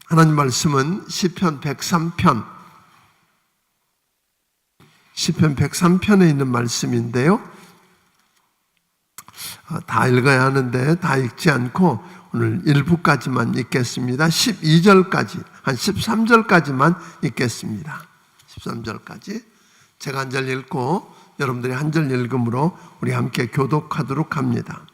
하나님 말씀은 시편 103편, 시편 103편에 있는 말씀인데요. 다 읽어야 하는데 다 읽지 않고 오늘 일부까지만 읽겠습니다. 12절까지, 한 13절까지만 읽겠습니다. 13절까지 제가 한 절 읽고 여러분들이 한 절 읽음으로 우리 함께 교독하도록 합니다.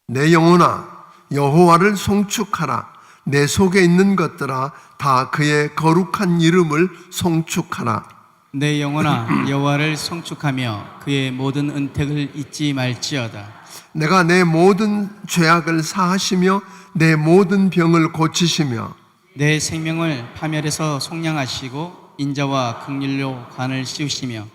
내 영혼아 여호와를 송축하라. 내 속에 있는 것들아 다 그의 거룩한 이름을 송축하라. 내 영혼아 여호와를 송축하며 그의 모든 은택을 잊지 말지어다. 내가 내 모든 죄악을 사하시며 내 모든 병을 고치시며 내 생명을 파멸해서 속량하시고 인자와 긍휼로 관을 씌우시며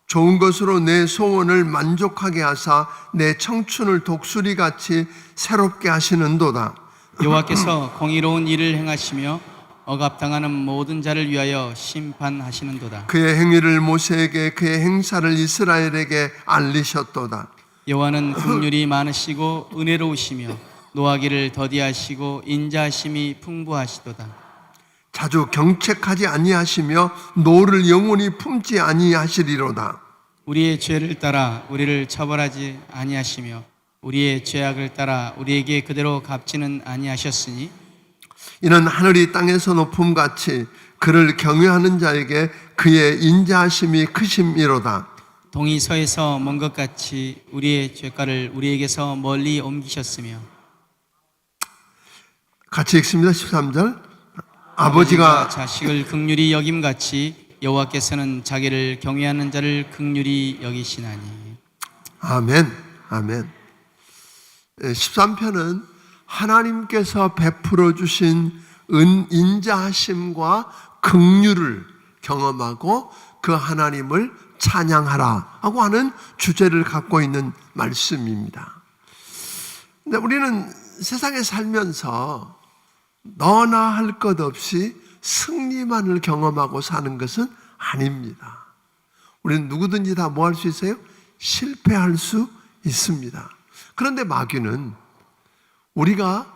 좋은 것으로 내 소원을 만족하게 하사 내 청춘을 독수리같이 새롭게 하시는도다. 여호와께서 공의로운 일을 행하시며 억압당하는 모든 자를 위하여 심판하시는도다. 그의 행위를 모세에게 그의 행사를 이스라엘에게 알리셨도다. 여호와는 긍휼이 많으시고 은혜로우시며 노하기를 더디하시고 인자하심이 풍부하시도다. 자주 경책하지 아니하시며 노를 영원히 품지 아니하시리로다. 우리의 죄를 따라 우리를 처벌하지 아니하시며 우리의 죄악을 따라 우리에게 그대로 갚지는 아니하셨으니 이는 하늘이 땅에서 높음같이 그를 경외하는 자에게 그의 인자하심이 크심이로다. 동이 서에서 먼 것 같이 우리의 죄가를 우리에게서 멀리 옮기셨으며 같이 읽습니다. 13절 아버지가 자식을 긍휼히 여김같이 여호와께서는 자기를 경외하는 자를 긍휼히 여기시나니. 아멘. 아멘. 13편은 하나님께서 베풀어 주신 인자하심과 긍휼을 경험하고 그 하나님을 찬양하라 하고 하는 주제를 갖고 있는 말씀입니다. 근데 우리는 세상에 살면서 너나 할 것 없이 승리만을 경험하고 사는 것은 아닙니다. 우리는 누구든지 다 뭐 할 수 있어요? 실패할 수 있습니다. 그런데 마귀는 우리가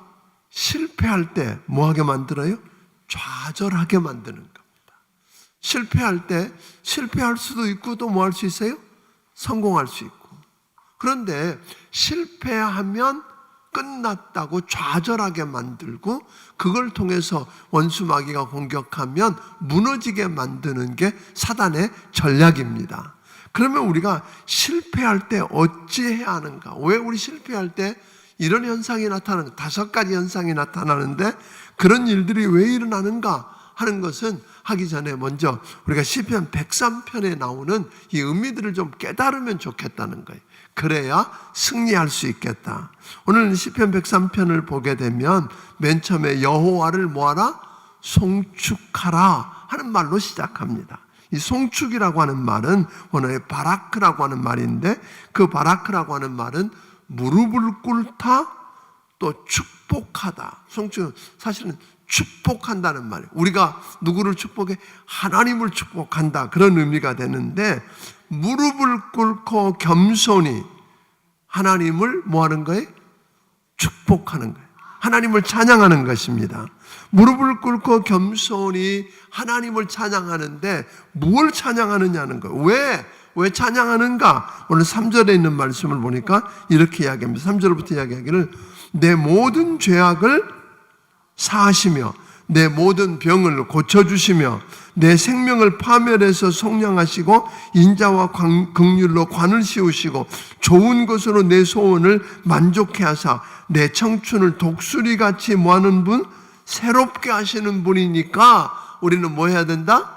실패할 때 뭐하게 만들어요? 좌절하게 만드는 겁니다. 실패할 때 실패할 수도 있고 또 뭐 할 수 있어요? 성공할 수 있고. 그런데 실패하면 끝났다고 좌절하게 만들고 그걸 통해서 원수 마귀가 공격하면 무너지게 만드는 게 사단의 전략입니다. 그러면 우리가 실패할 때 어찌해야 하는가? 왜 우리 실패할 때 이런 현상이 나타나는가? 5가지 현상이 나타나는데 그런 일들이 왜 일어나는가 하는 것은 하기 전에 먼저 우리가 시편 103편에 나오는 이 의미들을 좀 깨달으면 좋겠다는 거예요. 그래야 승리할 수 있겠다. 오늘 시편 103편을 보게 되면 맨 처음에 여호와를 뭐하라? 송축하라 하는 말로 시작합니다. 이 송축이라고 하는 말은 원어의 바라크라고 하는 말인데 그 바라크라고 하는 말은 무릎을 꿇다 또 축복하다. 송축은 사실은 축복한다는 말이에요. 우리가 누구를 축복해? 하나님을 축복한다. 그런 의미가 되는데 무릎을 꿇고 겸손히 하나님을 뭐 하는 거예요? 축복하는 거예요. 하나님을 찬양하는 것입니다. 무릎을 꿇고 겸손히 하나님을 찬양하는데 뭘 찬양하느냐는 거예요. 왜 찬양하는가? 오늘 3절에 있는 말씀을 보니까 이렇게 이야기합니다. 3절부터 이야기하기를 내 모든 죄악을 사하시며 내 모든 병을 고쳐주시며 내 생명을 파멸해서 속량하시고 인자와 긍휼로 관을 씌우시고 좋은 것으로 내 소원을 만족해 하사 내 청춘을 독수리같이 모아는 분, 새롭게 하시는 분이니까 우리는 뭐 해야 된다?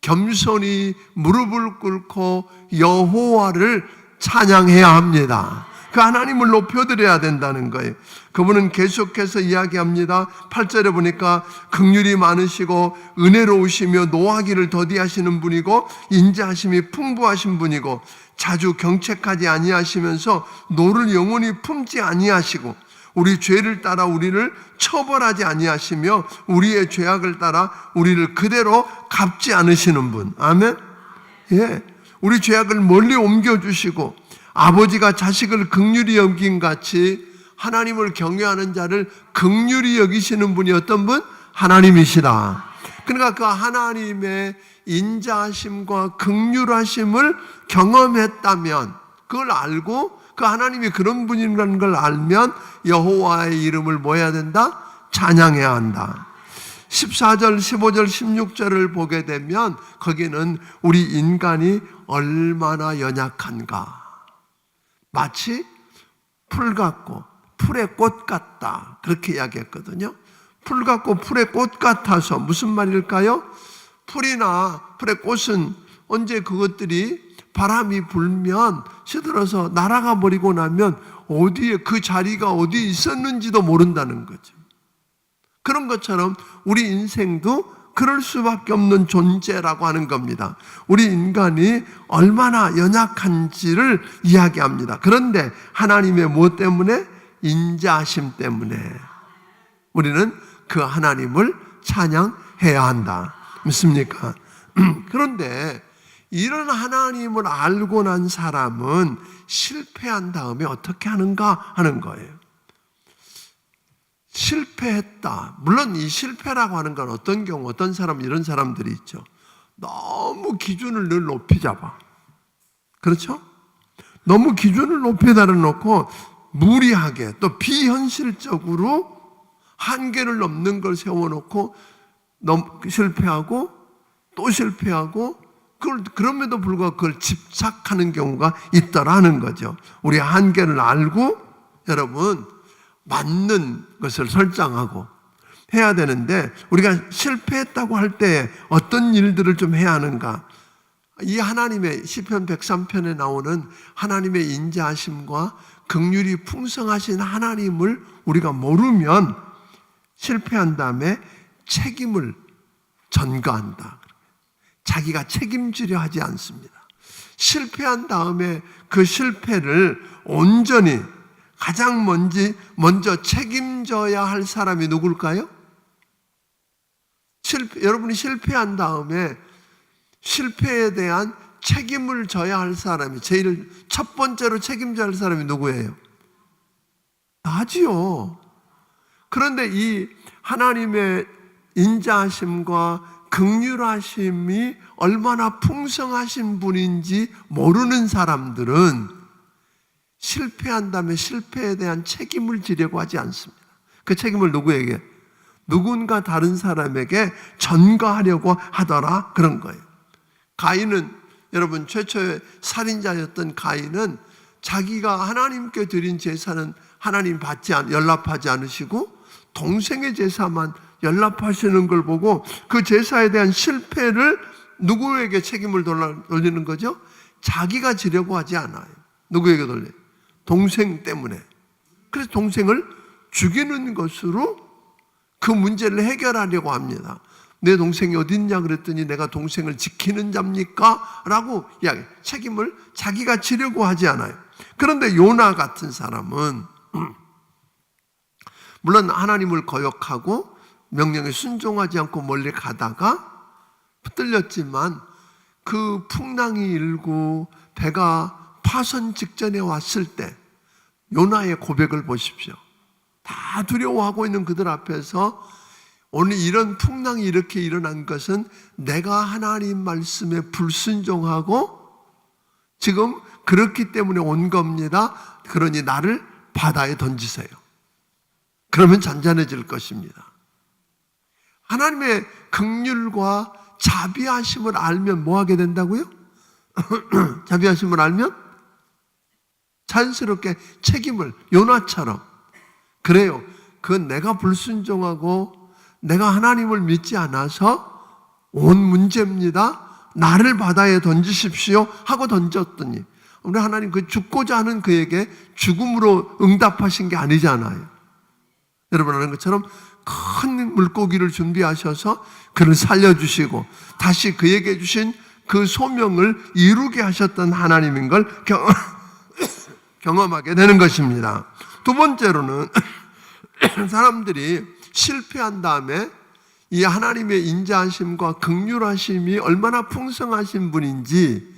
겸손히 무릎을 꿇고 여호와를 찬양해야 합니다. 그 하나님을 높여드려야 된다는 거예요. 그분은 계속해서 이야기합니다. 8절에 보니까 긍휼이 많으시고 은혜로우시며 노하기를 더디하시는 분이고 인자하심이 풍부하신 분이고 자주 경책하지 아니하시면서 노를 영원히 품지 아니하시고 우리 죄를 따라 우리를 처벌하지 아니하시며 우리의 죄악을 따라 우리를 그대로 갚지 않으시는 분. 아멘. 예, 우리 죄악을 멀리 옮겨주시고 아버지가 자식을 긍휼히 여김 같이 하나님을 경외하는 자를 긍휼히 여기시는 분이 어떤 분? 하나님이시다. 그러니까 그 하나님의 인자하심과 긍휼하심을 경험했다면, 그걸 알고 그 하나님이 그런 분이라는 걸 알면 여호와의 이름을 뭐 해야 된다? 찬양해야 한다. 14절, 15절, 16절을 보게 되면 거기는 우리 인간이 얼마나 연약한가, 마치 풀 같고 풀의 꽃 같다, 그렇게 이야기했거든요. 풀 같고 풀의 꽃 같아서 무슨 말일까요? 풀이나 풀의 꽃은 언제 그것들이 바람이 불면 시들어서 날아가 버리고 나면 어디에 그 자리가 어디에 있었는지도 모른다는 거죠. 그런 것처럼 우리 인생도 그럴 수밖에 없는 존재라고 하는 겁니다. 우리 인간이 얼마나 연약한지를 이야기합니다. 그런데 하나님의 무엇 때문에? 인자하심 때문에 우리는 그 하나님을 찬양해야 한다. 믿습니까? 그런데 이런 하나님을 알고 난 사람은 실패한 다음에 어떻게 하는가 하는 거예요. 실패했다. 물론 이 실패라고 하는 건 어떤 경우, 어떤 사람, 이런 사람들이 있죠. 너무 기준을 늘 높이 잡아. 그렇죠? 너무 기준을 높이 달아놓고 무리하게 또 비현실적으로 한계를 넘는 걸 세워놓고 실패하고 또 실패하고, 그럼에도 불구하고 그걸 집착하는 경우가 있더라는 거죠. 우리 한계를 알고 여러분 맞는 것을 설정하고 해야 되는데, 우리가 실패했다고 할 때 어떤 일들을 좀 해야 하는가? 이 하나님의 시편 103편에 나오는 하나님의 인자하심과 긍휼이 풍성하신 하나님을 우리가 모르면 실패한 다음에 책임을 전가한다. 자기가 책임지려 하지 않습니다. 실패한 다음에 그 실패를 온전히 가장 먼저 책임져야 할 사람이 누굴까요? 여러분이 실패한 다음에 실패에 대한 책임을 져야 할 사람이, 제일 첫 번째로 책임져야 할 사람이 누구예요? 나지요. 그런데 이 하나님의 인자하심과 긍휼하심이 얼마나 풍성하신 분인지 모르는 사람들은 실패한 다음에 실패에 대한 책임을 지려고 하지 않습니다. 그 책임을 누구에게? 누군가 다른 사람에게 전가하려고 하더라, 그런 거예요. 가인은, 여러분, 최초의 살인자였던 가인은 자기가 하나님께 드린 제사는 하나님 연락하지 않으시고 동생의 제사만 연락하시는 걸 보고 그 제사에 대한 실패를 누구에게 책임을 돌리는 거죠? 자기가 지려고 하지 않아요. 누구에게 돌려요? 동생 때문에. 그래서 동생을 죽이는 것으로 그 문제를 해결하려고 합니다. 내 동생이 어디 있냐 그랬더니 내가 동생을 지키는 자입니까? 라고 이야기, 책임을 자기가 지려고 하지 않아요. 그런데 요나 같은 사람은 물론 하나님을 거역하고 명령에 순종하지 않고 멀리 가다가 붙들렸지만 그 풍랑이 일고 배가 파선 직전에 왔을 때 요나의 고백을 보십시오. 다 두려워하고 있는 그들 앞에서 오늘 이런 풍랑이 이렇게 일어난 것은 내가 하나님 말씀에 불순종하고 지금 그렇기 때문에 온 겁니다. 그러니 나를 바다에 던지세요. 그러면 잔잔해질 것입니다. 하나님의 긍휼과 자비하심을 알면 뭐 하게 된다고요? 자비하심을 알면 자연스럽게 책임을, 요나처럼, 그래요, 그건 내가 불순종하고 내가 하나님을 믿지 않아서 온 문제입니다. 나를 바다에 던지십시오 하고 던졌더니 우리 하나님 그 죽고자 하는 그에게 죽음으로 응답하신 게 아니잖아요. 여러분 아는 것처럼 큰 물고기를 준비하셔서 그를 살려주시고 다시 그에게 주신 그 소명을 이루게 하셨던 하나님인 걸 경험하게 되는 것입니다. 두 번째로는 사람들이 실패한 다음에 이 하나님의 인자하심과 긍휼하심이 얼마나 풍성하신 분인지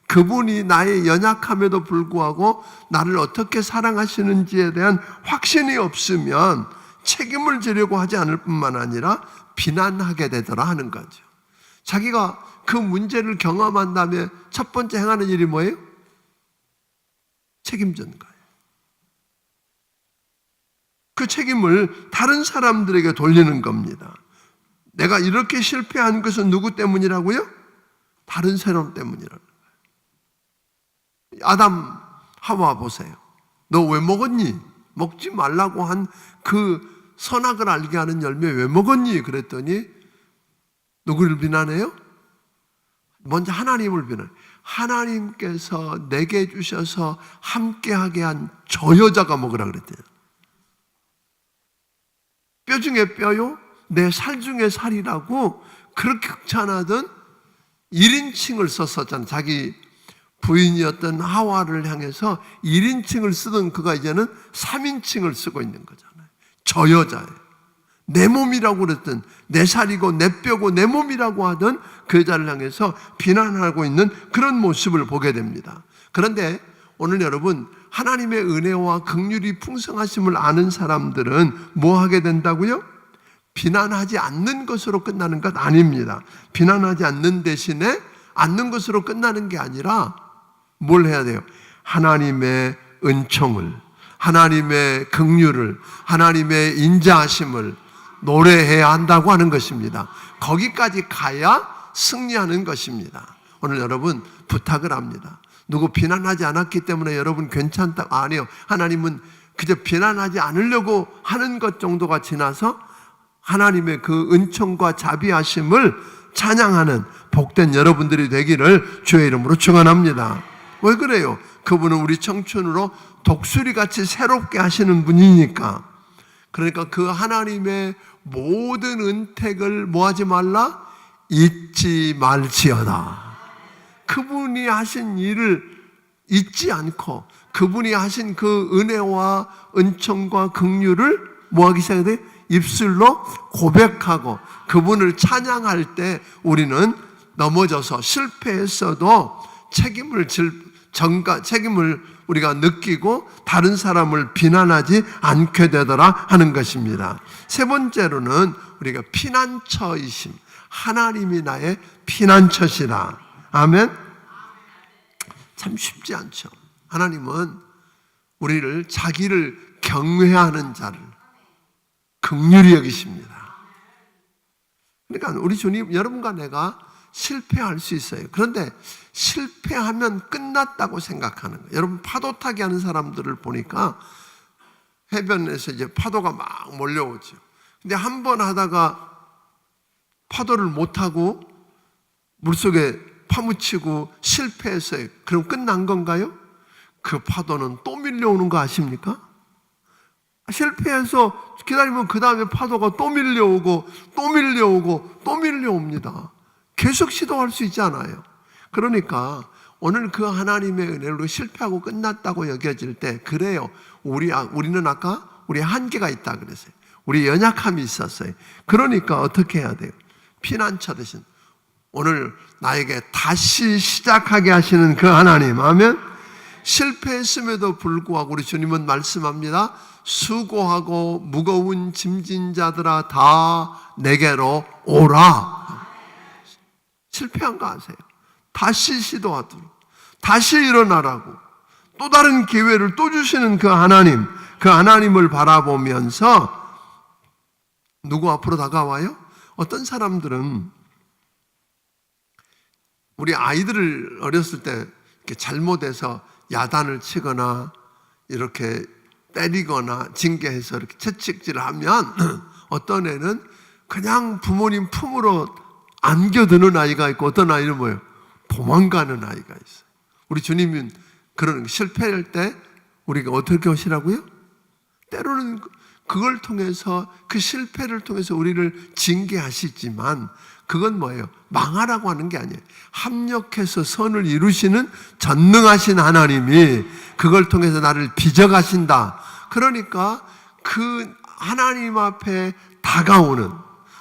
그분이 나의 연약함에도 불구하고 나를 어떻게 사랑하시는지에 대한 확신이 없으면 책임을 지려고 하지 않을 뿐만 아니라 비난하게 되더라 하는 거죠. 자기가 그 문제를 경험한 다음에 첫 번째 행하는 일이 뭐예요? 책임지는 거예요. 그 책임을 다른 사람들에게 돌리는 겁니다. 내가 이렇게 실패한 것은 누구 때문이라고요? 다른 사람 때문이라는 거예요. 아담, 하와 보세요. 너 왜 먹었니? 먹지 말라고 한 그 선악을 알게 하는 열매 왜 먹었니? 그랬더니 누구를 비난해요? 먼저 하나님을 비난해요. 하나님께서 내게 주셔서 함께하게 한 저 여자가 먹으라 그랬대요. 뼈 중에 뼈요? 내 살 중에 살이라고 그렇게 극찬하던 1인칭을 썼었잖아요. 자기 부인이었던 하와를 향해서 1인칭을 쓰던 그가 이제는 3인칭을 쓰고 있는 거잖아요. 저 여자예요. 내 몸이라고 그랬던, 내 살이고 내 뼈고 내 몸이라고 하던 그 여자를 향해서 비난하고 있는 그런 모습을 보게 됩니다. 그런데 오늘 여러분, 하나님의 은혜와 긍휼이 풍성하심을 아는 사람들은 뭐 하게 된다고요? 비난하지 않는 것으로 끝나는 것 아닙니다. 비난하지 않는 대신에 않는 것으로 끝나는 게 아니라 뭘 해야 돼요? 하나님의 은총을, 하나님의 긍휼을, 하나님의 인자하심을 노래해야 한다고 하는 것입니다. 거기까지 가야 승리하는 것입니다. 오늘 여러분 부탁을 합니다. 누구 비난하지 않았기 때문에 여러분 괜찮다. 아니요. 하나님은 그저 비난하지 않으려고 하는 것 정도가 지나서 하나님의 그 은총과 자비하심을 찬양하는 복된 여러분들이 되기를 주의 이름으로 축원합니다. 왜 그래요? 그분은 우리 청춘으로 독수리같이 새롭게 하시는 분이니까. 그러니까 그 하나님의 모든 은택을 뭐하지 말라? 잊지 말지어다. 그분이 하신 일을 잊지 않고 그분이 하신 그 은혜와 은총과 긍휼을 뭐하기 시작해야 돼? 입술로 고백하고 그분을 찬양할 때 우리는 넘어져서 실패했어도 책임을 우리가 느끼고 다른 사람을 비난하지 않게 되더라 하는 것입니다. 세 번째로는 우리가 피난처이심. 하나님이 나의 피난처시라. 아멘. 참 쉽지 않죠. 하나님은 우리를 자기를 경외하는 자를 긍휼히 여기십니다. 그러니까 우리 주님, 여러분과 내가 실패할 수 있어요. 그런데 실패하면 끝났다고 생각하는 거예요. 여러분 파도 타기 하는 사람들을 보니까 해변에서 이제 파도가 막 몰려오죠. 근데 한 번 하다가 파도를 못 타고 물속에 파묻히고 실패했어요. 그럼 끝난 건가요? 그 파도는 또 밀려오는 거 아십니까? 실패해서 기다리면 그 다음에 파도가 또 밀려오고 또 밀려오고 또 밀려옵니다. 계속 시도할 수 있잖아요. 그러니까 오늘 그 하나님의 은혜로 실패하고 끝났다고 여겨질 때 그래요. 우리는 아까 우리 한계가 있다 그랬어요. 우리 연약함이 있었어요. 그러니까 어떻게 해야 돼요? 피난처 대신 오늘 나에게 다시 시작하게 하시는 그 하나님. 아멘. 실패했음에도 불구하고 우리 주님은 말씀합니다. 수고하고 무거운 짐진 자들아 다 내게로 오라. 실패한 거 아세요? 다시 시도하도록, 다시 일어나라고 또 다른 기회를 또 주시는 그 하나님, 그 하나님을 바라보면서 누구 앞으로 다가와요? 어떤 사람들은 우리 아이들을 어렸을 때 이렇게 잘못해서 야단을 치거나 이렇게 때리거나 징계해서 이렇게 채찍질을 하면 어떤 애는 그냥 부모님 품으로 안겨드는 아이가 있고 어떤 아이는 뭐예요? 도망가는 아이가 있어요. 우리 주님은 그런 실패할 때 우리가 어떻게 하시라고요? 때로는 그걸 통해서 그 실패를 통해서 우리를 징계하시지만 그건 뭐예요? 망하라고 하는 게 아니에요. 합력해서 선을 이루시는 전능하신 하나님이 그걸 통해서 나를 빚어가신다. 그러니까 그 하나님 앞에 다가오는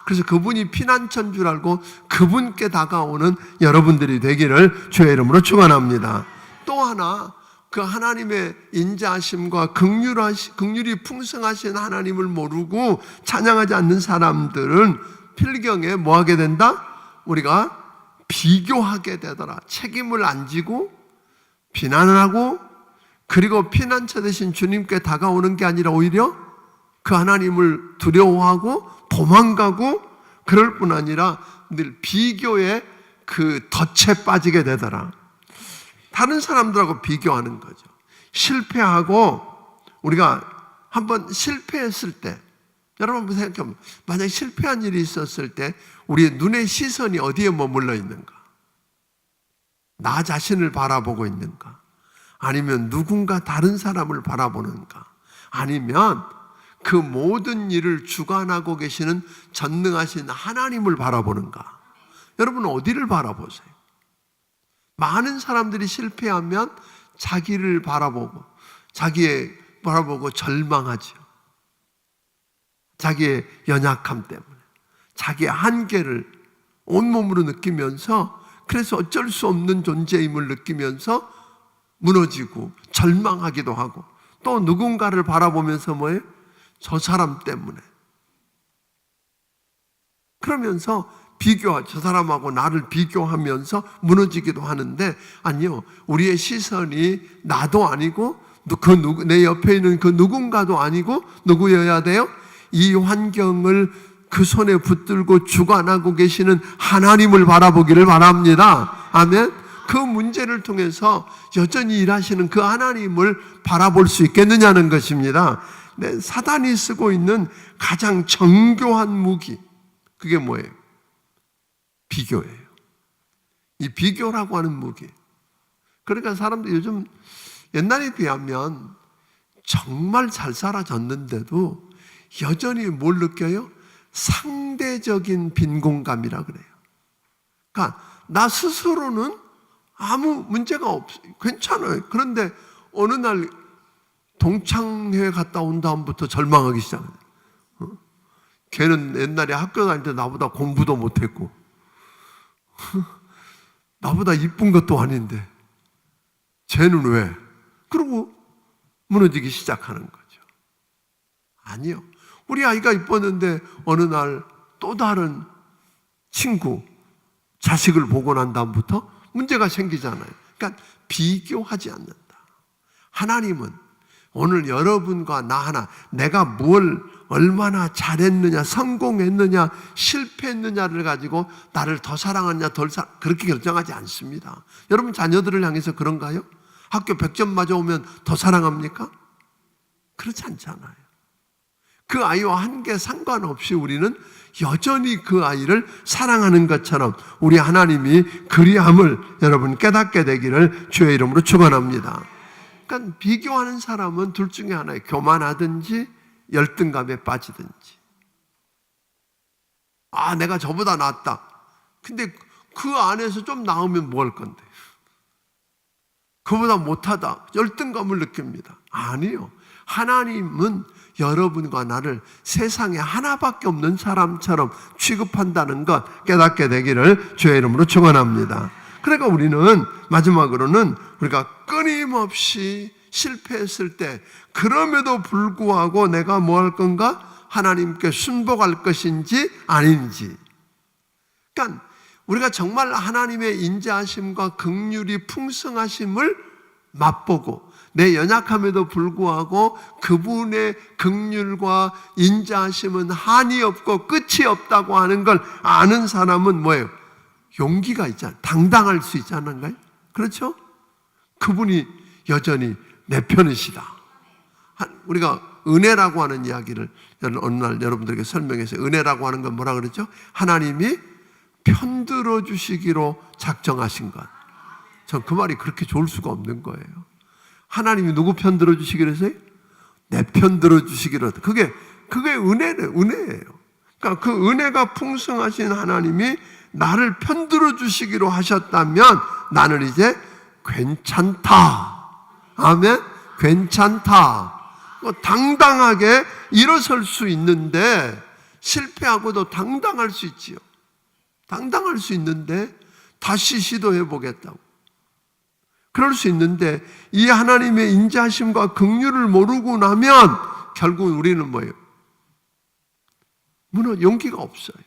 그래서 그분이 피난처인 줄 알고 그분께 다가오는 여러분들이 되기를 주의 이름으로 축원합니다. 또 하나, 그 하나님의 인자하심과 긍휼이 풍성하신 하나님을 모르고 찬양하지 않는 사람들은 필경에 뭐 하게 된다? 우리가 비교하게 되더라. 책임을 안 지고 비난을 하고, 그리고 피난처 대신 주님께 다가오는 게 아니라 오히려 그 하나님을 두려워하고 도망가고, 그럴 뿐 아니라 늘 비교의 그 덫에 빠지게 되더라. 다른 사람들하고 비교하는 거죠. 실패하고, 우리가 한번 실패했을 때, 여러분 한번 생각해보면, 만약에 실패한 일이 있었을 때 우리의 눈의 시선이 어디에 머물러 있는가? 나 자신을 바라보고 있는가? 아니면 누군가 다른 사람을 바라보는가? 아니면 그 모든 일을 주관하고 계시는 전능하신 하나님을 바라보는가? 여러분은 어디를 바라보세요? 많은 사람들이 실패하면 자기를 바라보고 절망하죠. 자기의 연약함 때문에, 자기의 한계를 온몸으로 느끼면서, 그래서 어쩔 수 없는 존재임을 느끼면서 무너지고 절망하기도 하고, 또 누군가를 바라보면서 뭐예요? 저 사람 때문에. 그러면서 저 사람하고 나를 비교하면서 무너지기도 하는데, 아니요, 우리의 시선이 나도 아니고 내 옆에 있는 그 누군가도 아니고 누구여야 돼요? 이 환경을 그 손에 붙들고 주관하고 계시는 하나님을 바라보기를 바랍니다. 아멘. 그 문제를 통해서 여전히 일하시는 그 하나님을 바라볼 수 있겠느냐는 것입니다. 네, 사단이 쓰고 있는 가장 정교한 무기, 그게 뭐예요? 비교예요. 이 비교라고 하는 무기. 그러니까 사람들이 요즘 옛날에 비하면 정말 잘 살아졌는데도 여전히 뭘 느껴요? 상대적인 빈곤감이라 그래요. 그러니까 나 스스로는 아무 문제가 없어요. 괜찮아요. 그런데 어느 날 동창회 갔다 온 다음부터 절망하기 시작해요. 걔는 옛날에 학교 다닐 때 나보다 공부도 못했고 나보다 이쁜 것도 아닌데 쟤는 왜? 그러고 무너지기 시작하는 거죠. 아니요. 우리 아이가 이뻤는데 어느 날 또 다른 친구, 자식을 보고 난 다음부터 문제가 생기잖아요. 그러니까 비교하지 않는다. 하나님은 오늘 여러분과 나 하나, 내가 뭘 얼마나 잘했느냐, 성공했느냐, 실패했느냐를 가지고 나를 더 사랑하느냐, 그렇게 결정하지 않습니다. 여러분 자녀들을 향해서 그런가요? 학교 100점 맞아오면 더 사랑합니까? 그렇지 않잖아요. 그 아이와 한계 상관없이 우리는 여전히 그 아이를 사랑하는 것처럼 우리 하나님이 그리함을 여러분 깨닫게 되기를 주의 이름으로 축원합니다. 그러니까 비교하는 사람은 둘 중에 하나예요. 교만하든지 열등감에 빠지든지. 아, 내가 저보다 낫다. 근데 그 안에서 좀 나으면 뭐 할 건데? 그보다 못하다. 열등감을 느낍니다. 아니요. 하나님은 여러분과 나를 세상에 하나밖에 없는 사람처럼 취급한다는 것 깨닫게 되기를 주의 이름으로 축원합니다. 그러니까 우리는 마지막으로는 우리가 끊임없이 실패했을 때 그럼에도 불구하고 내가 뭐 할 건가? 하나님께 순복할 것인지 아닌지. 그러니까 우리가 정말 하나님의 인자하심과 긍휼이 풍성하심을 맛보고 내 연약함에도 불구하고 그분의 긍휼과 인자하심은 한이 없고 끝이 없다고 하는 걸 아는 사람은 뭐예요? 용기가 있잖아요. 당당할 수 있지 않은가요? 그렇죠? 그분이 여전히 내 편이시다. 우리가 은혜라고 하는 이야기를 어느 날 여러분들에게 설명해서, 은혜라고 하는 건 뭐라 그랬죠? 하나님이 편들어 주시기로 작정하신 것. 전 그 말이 그렇게 좋을 수가 없는 거예요. 하나님이 누구 편들어 주시기로 했어요? 내 편들어 주시기로. 그게 은혜예요. 그러니까 그 은혜가 풍성하신 하나님이 나를 편들어 주시기로 하셨다면 나는 이제 괜찮다. 아멘. 괜찮다. 당당하게 일어설 수 있는데, 실패하고도 당당할 수 있지요. 당당할 수 있는데 다시 시도해 보겠다고. 그럴 수 있는데 이 하나님의 인자하심과 긍휼을 모르고 나면 결국 우리는 뭐예요? 용기가 없어요.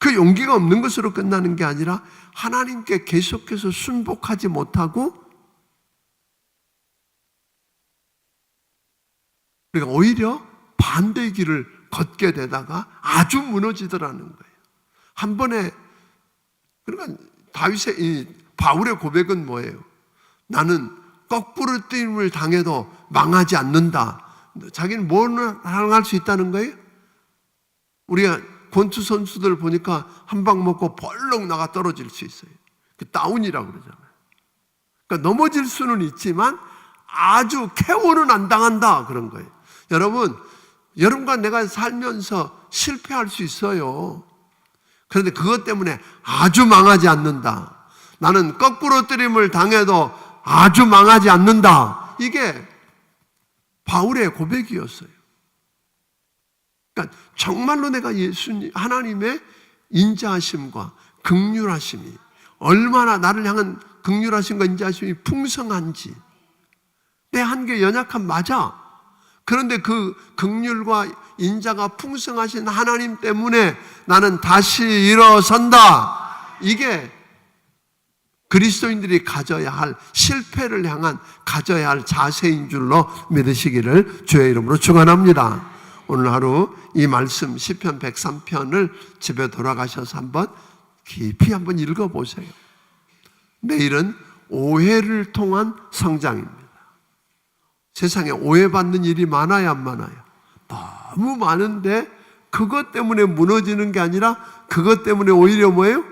그 용기가 없는 것으로 끝나는 게 아니라 하나님께 계속해서 순복하지 못하고 그러니까 오히려 반대의 길을 걷게 되다가 아주 무너지더라는 거예요. 한 번에 그러니까 바울의 고백은 뭐예요? 나는 거꾸로 뛰임을 당해도 망하지 않는다. 자기는 뭘 당할 수 있다는 거예요? 우리가 권투 선수들 보니까 한 방 먹고 벌렁 나가 떨어질 수 있어요. 그 다운이라고 그러잖아요. 그러니까 넘어질 수는 있지만 아주 KO는 안 당한다 그런 거예요. 여러분과 내가 살면서 실패할 수 있어요. 그런데 그것 때문에 아주 망하지 않는다. 나는 거꾸로 뜨림을 당해도 아주 망하지 않는다. 이게 바울의 고백이었어요. 그러니까 정말로 내가 하나님의 인자하심과 긍휼하심이 얼마나 나를 향한 긍휼하심과 인자하심이 풍성한지. 내 한계 연약함 맞아. 그런데 그 긍휼과 인자가 풍성하신 하나님 때문에 나는 다시 일어선다. 이게 그리스도인들이 가져야 할, 실패를 향한 가져야 할 자세인 줄로 믿으시기를 주의 이름으로 축원합니다. 오늘 하루 이 말씀 시편 103편을 집에 돌아가셔서 깊이 한번 읽어보세요. 내일은 오해를 통한 성장입니다. 세상에 오해받는 일이 많아요, 안 많아요? 너무 많은데 그것 때문에 무너지는 게 아니라 그것 때문에 오히려 뭐예요?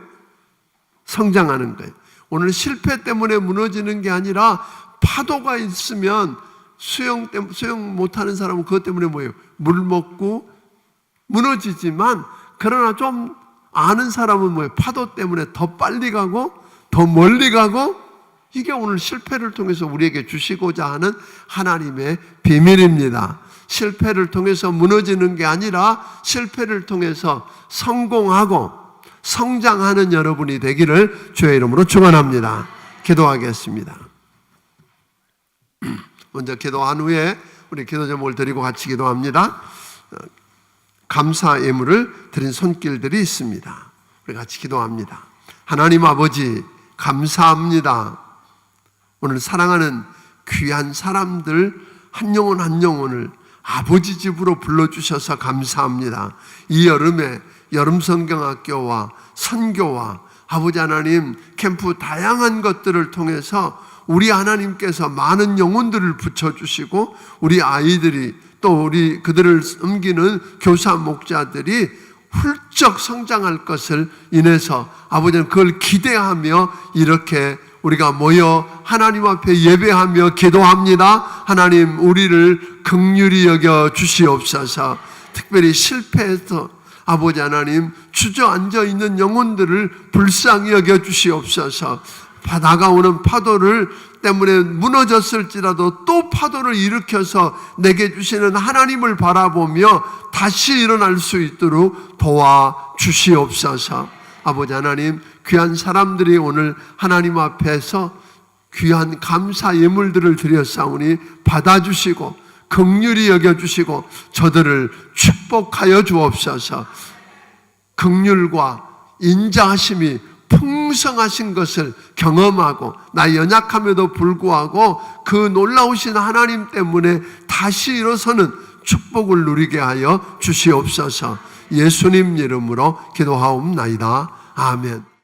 성장하는 거예요. 오늘 실패 때문에 무너지는 게 아니라 파도가 있으면 수영 못하는 사람은 그것 때문에 뭐예요? 물 먹고 무너지지만 그러나 좀 아는 사람은 뭐예요? 파도 때문에 더 빨리 가고 더 멀리 가고 이게 오늘 실패를 통해서 우리에게 주시고자 하는 하나님의 비밀입니다. 실패를 통해서 무너지는 게 아니라 실패를 통해서 성공하고 성장하는 여러분이 되기를 주의 이름으로 축원합니다. 기도하겠습니다. 먼저 기도한 후에 우리 기도 제목을 드리고 같이 기도합니다. 감사 예물을 드린 손길들이 있습니다. 우리 같이 기도합니다. 하나님 아버지 감사합니다. 오늘 사랑하는 귀한 사람들 한 영혼 한 영혼을 아버지 집으로 불러주셔서 감사합니다. 이 여름에 여름성경학교와 선교와 아버지 하나님 캠프 다양한 것들을 통해서 우리 하나님께서 많은 영혼들을 붙여주시고 우리 아이들이 또 우리 그들을 섬기는 교사 목자들이 훌쩍 성장할 것을 인해서 아버지는 그걸 기대하며 이렇게 우리가 모여 하나님 앞에 예배하며 기도합니다. 하나님 우리를 긍휼히 여겨 주시옵소서. 특별히 실패해서 아버지 하나님 주저앉아 있는 영혼들을 불쌍히 여겨 주시옵소서. 다가오는 파도를 때문에 무너졌을지라도 또 파도를 일으켜서 내게 주시는 하나님을 바라보며 다시 일어날 수 있도록 도와주시옵소서. 아버지 하나님 귀한 사람들이 오늘 하나님 앞에서 귀한 감사 예물들을 드렸사오니 받아주시고 긍휼히 여겨주시고 저들을 축복하여 주옵소서. 긍휼과 인자하심이 풍성하신 것을 경험하고 나 연약함에도 불구하고 그 놀라우신 하나님 때문에 다시 일어서는 축복을 누리게 하여 주시옵소서. 예수님 이름으로 기도하옵나이다. 아멘.